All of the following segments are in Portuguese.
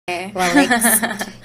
O Alex.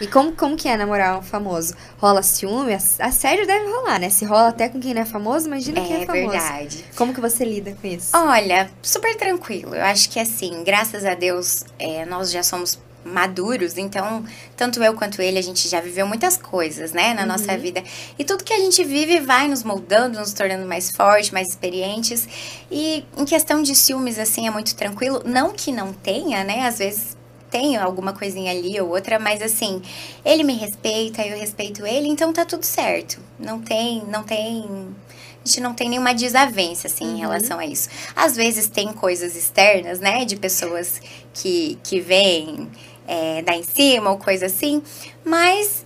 E como que é namorar um famoso? Rola ciúme? Assédio deve rolar, né? Se rola até com quem não é famoso, imagina quem é É famoso. verdade. Como que você lida com isso? Olha, super tranquilo. Eu acho que assim, graças a Deus, nós já somos maduros, então, tanto eu quanto ele, a gente já viveu muitas coisas, né, na nossa vida. E tudo que a gente vive vai nos moldando, nos tornando mais fortes, mais experientes. E em questão de ciúmes, assim, é muito tranquilo. Não que não tenha, né, às vezes tem alguma coisinha ali ou outra, mas assim, ele me respeita, eu respeito ele, então tá tudo certo. A gente não tem nenhuma desavença, assim, em relação a isso. Às vezes tem coisas externas, né, de pessoas que vêm dar em cima ou coisa assim, mas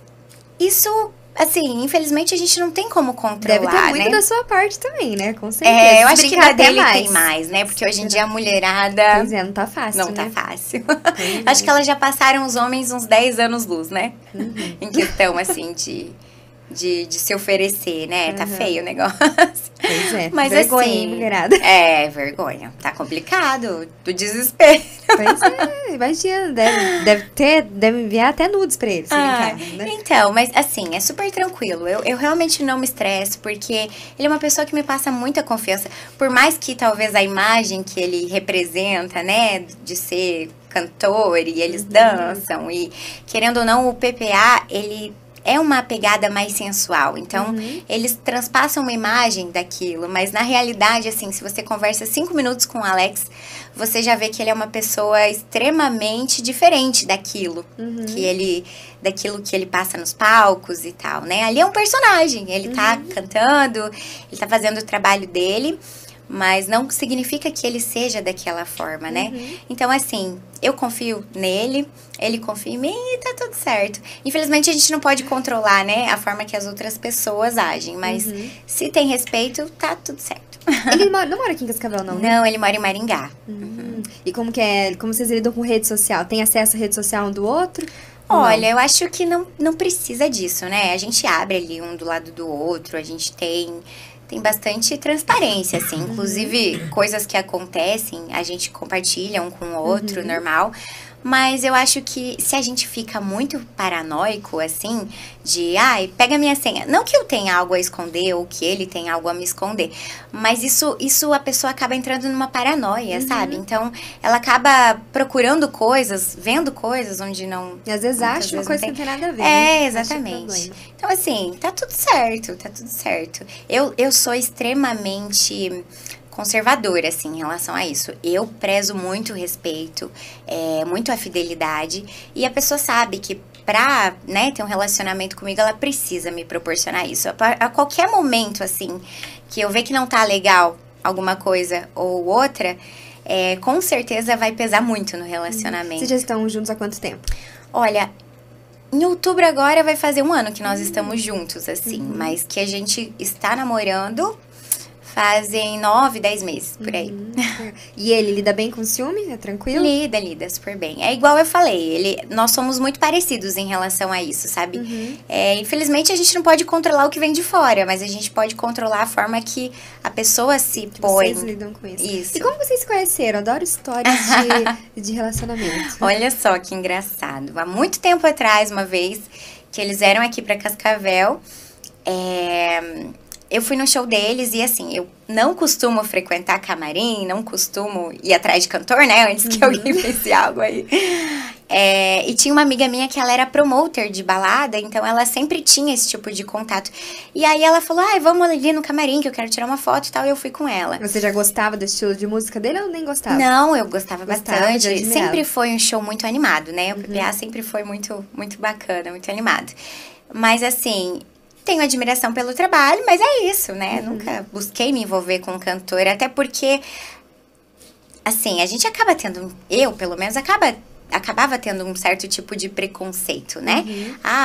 isso, assim, infelizmente a gente não tem como controlar, Deve ter muito né? da sua parte também, né? Com certeza. Eu Se acho que brincar da até dele tem mais, né? Porque hoje em dia a mulherada Pois é, não tá fácil, não tá né? fácil. Pois Acho é. que elas já passaram os homens uns 10 anos luz, né? Em questão, assim, de se oferecer, né? Tá feio o negócio. Pois é. Mas Vergonha, hein, assim, mulherada? vergonha. Tá complicado. Do desespero. Pois é, imagina. Deve enviar até nudes pra ele, se Ah, brincar, né? então, mas assim, é super tranquilo. Eu realmente não me estresso, porque ele é uma pessoa que me passa muita confiança. Por mais que talvez a imagem que ele representa, né, de ser cantor e eles dançam, e querendo ou não, o PPA, ele é uma pegada mais sensual. Então, eles transpassam uma imagem daquilo, mas na realidade, assim, se você conversa 5 minutos com o Alex, você já vê que ele é uma pessoa extremamente diferente daquilo que ele passa nos palcos e tal, né? Ali é um personagem, ele tá cantando, ele tá fazendo o trabalho dele, mas não significa que ele seja daquela forma, né? Então, assim, eu confio nele, ele confia em mim e tá tudo certo. Infelizmente, a gente não pode controlar, né, a forma que as outras pessoas agem, mas se tem respeito, tá tudo certo. Ele não mora aqui em Cascavel, não, né? Não, ele mora em Maringá. E como que é? Como vocês lidam com rede social? Tem acesso à rede social um do outro? Ou Olha, não? eu acho que não precisa disso, né? A gente abre ali um do lado do outro, a gente tem bastante transparência, assim. Inclusive, coisas que acontecem, a gente compartilha um com o outro, normal. Mas eu acho que se a gente fica muito paranoico, assim, de, ai, pega minha senha. Não que eu tenha algo a esconder ou que ele tenha algo a me esconder, mas isso a pessoa acaba entrando numa paranoia, sabe? Então, ela acaba procurando coisas, vendo coisas onde não. E às vezes muitas acha uma vezes coisa que não tem nada a ver, É, né? Acha exatamente. problema. Então, assim, tá tudo certo, tá tudo certo. Eu sou extremamente conservadora, assim, em relação a isso. Eu prezo muito o respeito, muito a fidelidade, e a pessoa sabe que pra, né, ter um relacionamento comigo, ela precisa me proporcionar isso. A qualquer momento, assim, que eu ver que não tá legal alguma coisa ou outra, com certeza vai pesar muito no relacionamento. Vocês já estão juntos há quanto tempo? Olha, em outubro agora vai fazer 1 ano que nós estamos juntos, assim, mas que a gente está namorando fazem 9, 10 meses, por aí. E ele lida bem com ciúme? É tranquilo? Lida super bem. É igual eu falei, nós somos muito parecidos em relação a isso, sabe? Infelizmente a gente não pode controlar o que vem de fora, mas a gente pode controlar a forma que a pessoa se põe. Vocês lidam com isso. Isso. E como vocês se conheceram? Adoro histórias de relacionamento. Olha só que engraçado. Há muito tempo atrás, uma vez, que eles eram aqui pra Cascavel, eu fui no show deles e, assim, eu não costumo frequentar camarim, não costumo ir atrás de cantor, né? Antes que alguém pense algo aí. E tinha uma amiga minha que ela era promoter de balada, então ela sempre tinha esse tipo de contato. E aí ela falou, vamos ali no camarim que eu quero tirar uma foto e tal, e eu fui com ela. Você já gostava do estilo de música dele ou nem gostava? Não, eu gostava já bastante. admirava. Sempre foi um show muito animado, né? O PPA sempre foi muito, muito bacana, muito animado. Mas, assim, tenho admiração pelo trabalho, mas é isso, né? Nunca busquei me envolver com um cantor, até porque, assim, a gente acaba tendo, eu pelo menos, acabava tendo um certo tipo de preconceito, né?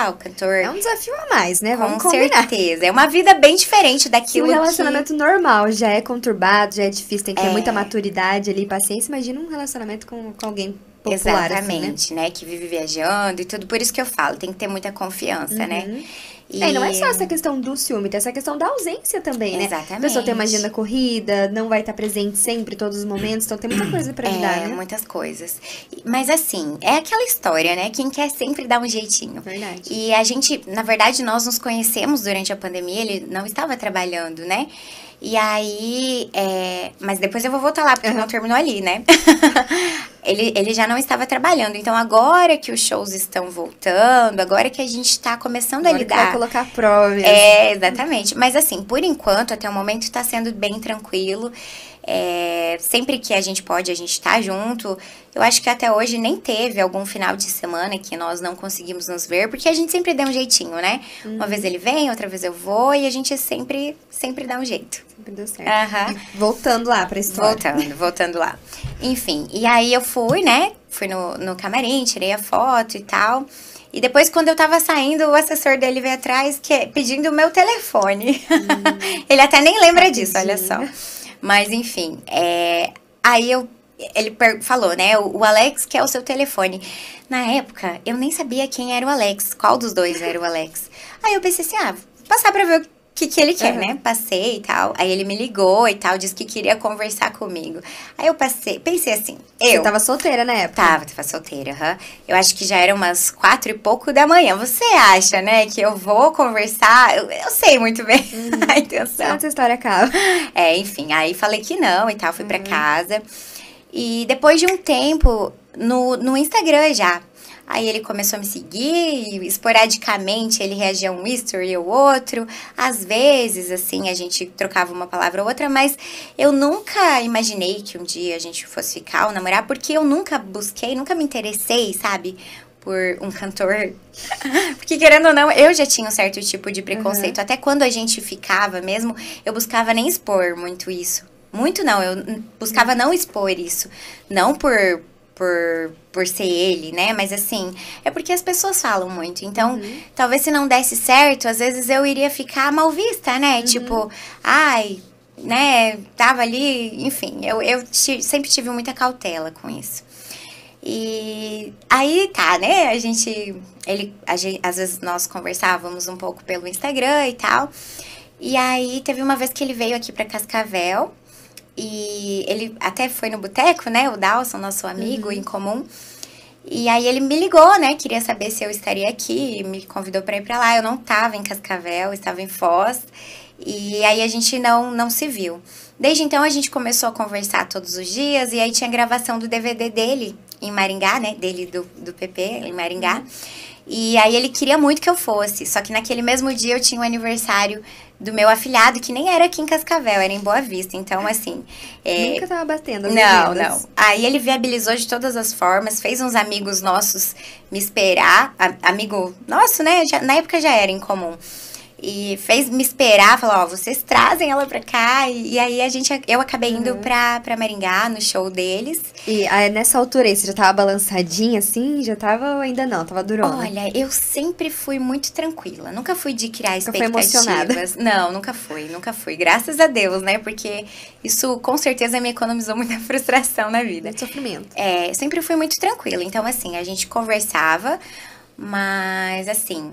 O cantor... É um desafio a mais, né? Com Vamos combinar. certeza. É uma vida bem diferente Se daquilo um relacionamento normal já é conturbado, já é difícil, tem que ter muita maturidade ali, paciência, imagina um relacionamento com alguém popular, Exatamente, assim, né? Que vive viajando e tudo. Por isso que eu falo, tem que ter muita confiança, né? E não é só essa questão do ciúme, tem essa questão da ausência também, né? Exatamente. A pessoa tem uma agenda corrida, não vai estar presente sempre, todos os momentos, então tem muita coisa pra lidar, né? Muitas coisas. Mas assim, é aquela história, né? Quem quer sempre dar um jeitinho. Verdade. E a gente, na verdade, nós nos conhecemos durante a pandemia, ele não estava trabalhando, né? E aí, mas depois eu vou voltar lá, porque não terminou ali, né? Ele já não estava trabalhando. Então, agora que os shows estão voltando, agora que a gente tá começando a lidar. Vai colocar provas. Exatamente. Mas assim, por enquanto, até o momento tá sendo bem tranquilo. Sempre que a gente pode, a gente tá junto. Eu acho que até hoje nem teve algum final de semana que nós não conseguimos nos ver, porque a gente sempre dá um jeitinho, né? Uma vez ele vem, outra vez eu vou, e a gente sempre dá um jeito. Sempre deu certo. E voltando lá pra história. Voltando lá. Enfim, e aí eu fui, né? Fui no camarim, tirei a foto e tal. E depois, quando eu tava saindo, o assessor dele veio atrás pedindo o meu telefone. Ele até nem lembra disso, olha só. Mas, enfim, aí ele falou, né, o Alex quer o seu telefone. Na época, eu nem sabia quem era o Alex, qual dos dois era o Alex. Aí eu pensei assim, vou passar pra ver o que ele quer, né? Passei e tal. Aí ele me ligou e tal, disse que queria conversar comigo. Aí eu pensei assim, Você tava solteira na época? Tava solteira, Eu acho que já era umas 4 e pouco da manhã. Você acha, né, que eu vou conversar? Eu sei muito bem a intenção. Essa história acaba. Enfim, aí falei que não e tal, fui pra casa. E depois de um tempo, no Instagram já. Aí ele começou a me seguir e esporadicamente ele reagia a um history ou outro. Às vezes, assim, a gente trocava uma palavra ou outra, mas eu nunca imaginei que um dia a gente fosse ficar ou namorar, porque eu nunca busquei, nunca me interessei, sabe, por um cantor. Porque, querendo ou não, eu já tinha um certo tipo de preconceito. Até quando a gente ficava mesmo, eu buscava nem expor muito isso. Muito não, eu buscava não expor isso. Não por ser ele, né? Mas assim, é porque as pessoas falam muito. Então, talvez se não desse certo, às vezes eu iria ficar mal vista, né? Tipo, né? Tava ali, enfim. Eu sempre tive muita cautela com isso. E aí tá, né? Às vezes nós conversávamos um pouco pelo Instagram e tal. E aí teve uma vez que ele veio aqui pra Cascavel. E ele até foi no boteco, né? O Dawson, nosso amigo em comum. E aí ele me ligou, né? Queria saber se eu estaria aqui. Me convidou pra ir pra lá. Eu não tava em Cascavel, estava em Foz. E aí a gente não se viu. Desde então a gente começou a conversar todos os dias. E aí tinha gravação do DVD dele em Maringá, né? Dele do PP em Maringá. E aí ele queria muito que eu fosse. Só que naquele mesmo dia eu tinha o aniversário do meu afilhado, que nem era aqui em Cascavel, era em Boa Vista. Então, assim... Nunca tava batendo as Não. agendas. Aí ele viabilizou de todas as formas, fez uns amigos nossos me esperar. Amigo nosso, né? Na época já era em comum. E fez me esperar, falou, vocês trazem ela pra cá. E aí eu acabei indo pra Maringá, no show deles. E aí, nessa altura aí, você já tava balançadinha assim? Já tava ou ainda não? Tava durona? Olha, eu sempre fui muito tranquila. Nunca fui de criar expectativas. Foi emocionada? Não, nunca fui. Graças a Deus, né? Porque isso com certeza me economizou muita frustração na vida. Muito sofrimento. Eu sempre fui muito tranquila. Então, assim, a gente conversava, mas assim...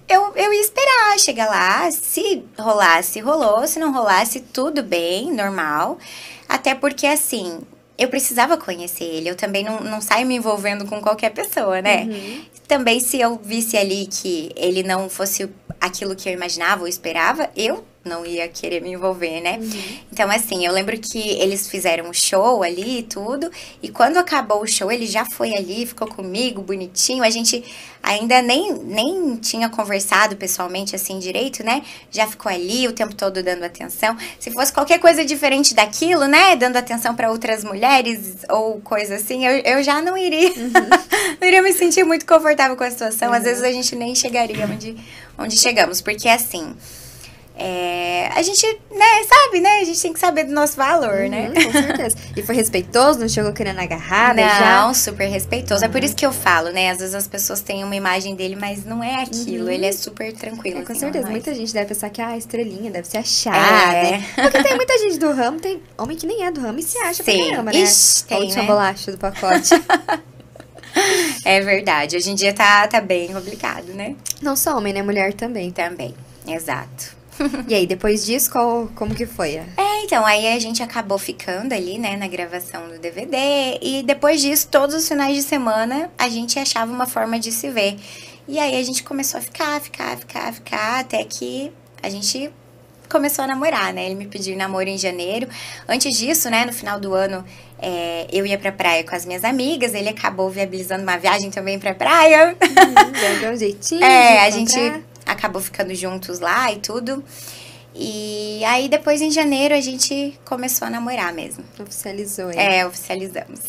Eu ia esperar chegar lá, se rolasse, rolou, se não rolasse, tudo bem, normal. Até porque, assim, eu precisava conhecer ele, eu também não saio me envolvendo com qualquer pessoa, né? Também, se eu visse ali que ele não fosse aquilo que eu imaginava ou esperava, eu não ia querer me envolver, né? Então, assim, eu lembro que eles fizeram um show ali e tudo, e quando acabou o show, ele já foi ali, ficou comigo, bonitinho, a gente ainda nem tinha conversado pessoalmente, assim, direito, né? Já ficou ali o tempo todo dando atenção. Se fosse qualquer coisa diferente daquilo, né? Dando atenção para outras mulheres ou coisa assim, eu já não iria. Não iria me sentir muito confortável com a situação. Às vezes a gente nem chegaria onde chegamos, porque assim... a gente, né, sabe, né? A gente tem que saber do nosso valor, né? Com certeza. E foi respeitoso? Não chegou querendo agarrar, Não, super respeitoso. É por isso que eu falo, né? Às vezes as pessoas têm uma imagem dele, mas não é aquilo. Ele é super tranquilo. Com assim, certeza. Muita gente deve pensar que a estrelinha deve se achar, né? Porque tem muita gente do ramo, tem homem que nem é do ramo e se acha pra caramba, né? Ixi, tem, a última né? bolacha do pacote. É verdade. Hoje em dia tá bem complicado, né? Não só homem, né? Mulher também. Também, exato. E aí, depois disso, como que foi? Então, aí a gente acabou ficando ali, né, na gravação do DVD. E depois disso, todos os finais de semana, a gente achava uma forma de se ver. E aí a gente começou a ficar, até que a gente começou a namorar, né? Ele me pediu namoro em janeiro. Antes disso, né, no final do ano, eu ia pra praia com as minhas amigas. Ele acabou viabilizando uma viagem também pra praia. Deu um jeitinho a gente acabou ficando juntos lá e tudo. E aí, depois, em janeiro, a gente começou a namorar mesmo. Oficializou, hein? Oficializamos.